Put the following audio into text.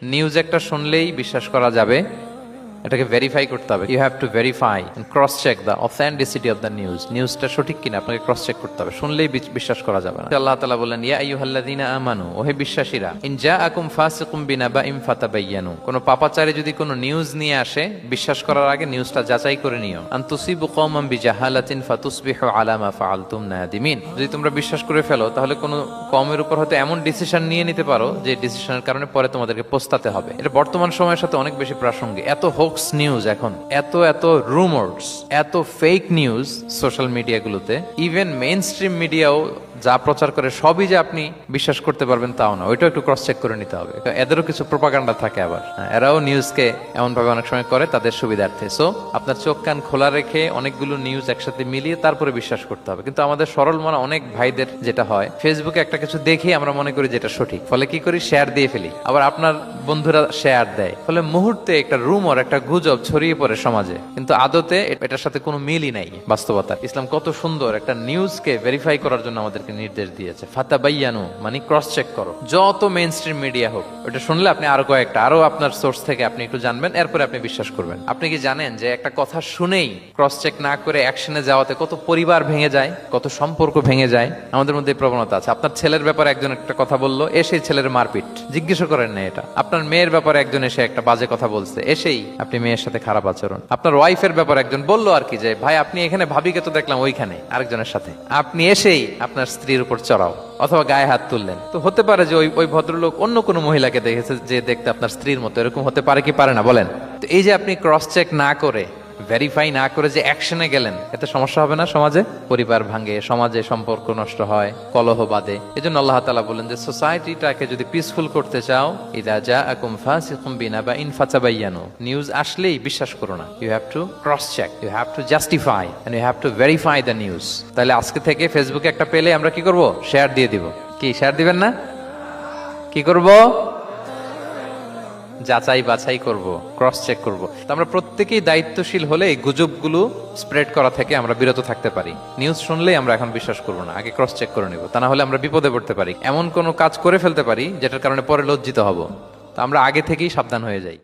News একটা শুনলেই বিশ্বাস করা যাবে, এটাকে ভেরিফাই করতে হবে। You have to verify and cross check the authenticity of the news. নিউজটা সঠিক কিনা আপনাকে ক্রস চেক করতে হবে, শুনলেই বিশ্বাস করা যাবে না। আল্লাহ তাআলা বলেন, ইয়া আইয়ুহাল্লাযীনা আমানু, ওহে বিশ্বাসীরা, ইন জাআকুম ফাসিকুম বিনাবাইন ফাতাবায়ানু, কোন পাপাচারী যদি কোনো নিউজ নিয়ে আসে, বিশ্বাস করার আগে নিউজটা যাচাই করে নিও। আন তুসিবু কওমান বিজাহালাতিন ফাতুসবিহু আলা মা ফাআলতুম নাদিমিন, যদি তোমরা বিশ্বাস করে ফেলো তাহলে কোনো কওমের উপর হয়তো এমন ডিসিশন নিয়ে নিতে পারো যে ডিসিশনের কারণে পরে তোমাদেরকে পস্তাতে হবে। এটা বর্তমান সময়ের সাথে অনেক বেশি প্রাসঙ্গিক। এত হোক্স নিউজ এখন, এত রুমার্স, এত ফেক নিউজ সোশ্যাল মিডিয়াগুলোতে, ইভেন মেইন স্ট্রিম মিডিয়াও যা প্রচার করে সবই যে আপনি বিশ্বাস করতে পারবেন তাও না, ওইটাও একটু ক্রস চেক করে নিতে হবে। এদেরও কিছু প্রোপাগান্ডা থাকে, আবার এরাও নিউজকে এমন ভাবে অনেক সময় করে তাদের সুবিধার্থে। সো আপনার চোখ কান খোলা রেখে অনেকগুলো নিউজ একসাথে মিলিয়ে তারপরে বিশ্বাস করতে হবে। কিন্তু আমাদের সরল মনা অনেক ভাইদের যেটা হয়, ফেসবুকে একটা কিছু দেখে আমরা মনে করি যেটা সঠিক, ফলে কি করি, শেয়ার দিয়ে ফেলি। আবার আপনার বন্ধুরা শেয়ার দেয়, ফলে মুহূর্তে একটা রুমর, একটা গুজব ছড়িয়ে পড়ে সমাজে, কিন্তু আদতে এটার সাথে কোনো মিলই নাই বাস্তবতা। ইসলাম কত সুন্দর একটা নিউজকে ভেরিফাই করার জন্য আমাদের নির্দেশ দিয়েছে। ফাতাবায়ানু মানে ক্রস চেক করো, যত মেইন স্ট্রিম মিডিয়া হোক। ওটা শুনলে আপনি আরো আপনার সোর্স থেকে আপনি একটু জানবেন, এরপরে আপনি বিশ্বাস করবেন। আপনি কি জানেন যে একটা কথা শুনেই ক্রস চেক না করে অ্যাকশনে যাওয়াতে কত পরিবার ভেঙে যায়, কত সম্পর্ক ভেঙে যায়? আমাদের মধ্যে প্রবণতা আছে। আপনার ছেলের ব্যাপারে একজন একটা কথা বললো, এসেই ছেলের মারপিট, জিজ্ঞেস করেন না এটা। আপনার মেয়ের ব্যাপারে একজন এসে একটা বাজে কথা বলছে, এসেই আপনি মেয়ের সাথে খারাপ আচরণ। আপনার ওয়াইফের ব্যাপারে একজন বললো আর কি, যে ভাই আপনি এখানে, ভাবিকে তো দেখলাম ওইখানে আরেকজনের সাথে, আপনি এসেই আপনার স্ত্রীর উপর চড়াও অথবা গায়ে হাত তুললেন। তো হতে পারে যে ওই ভদ্রলোক অন্য কোনো মহিলাকে দেখেছে যে দেখতে আপনার স্ত্রীর মতো, এরকম হতে পারে কি পারে না বলেন? তো এই যে আপনি ক্রস চেক না করে, ভেরিফাই না করে যে অ্যাকশনে গেলেন, এতে সমস্যা হবে না সমাজে? পরিবার ভাঙে, সমাজে সম্পর্ক নষ্ট হয়, কলহ বাঁধে। এজন্য আল্লাহ তাআলা বলেন যে সোসাইটিটাকে যদি পিসফুল করতে চাও, ইযা জাআকুম ফাসিকুম বিনাবাইন ফাতাবায়ানু, নিউজ আসলেই বিশ্বাস করো না। You have to cross check, you have to justify and you have to verify the news. তাহলে আজকে থেকে ফেসবুকে একটা পেলে আমরা কি করব? শেয়ার দিয়ে দিব। কি শেয়ার দিবেন না? কি করব? যাচাই বাছাই করব, ক্রস চেক করব। তো আমরা প্রত্যেকেই দায়িত্বশীল হলে এই গুজবগুলো স্প্রেড করা থেকে আমরা বিরত থাকতে পারি। নিউজ শুনলেই আমরা এখন বিশ্বাস করব না, আগে ক্রস চেক করে নিব। তা না হলে আমরা বিপদে পড়তে পারি, এমন কোনো কাজ করে ফেলতে পারি যেটার কারণে পরে লজ্জিত হব। তো আমরা আগে থেকেই সাবধান হয়ে যাই।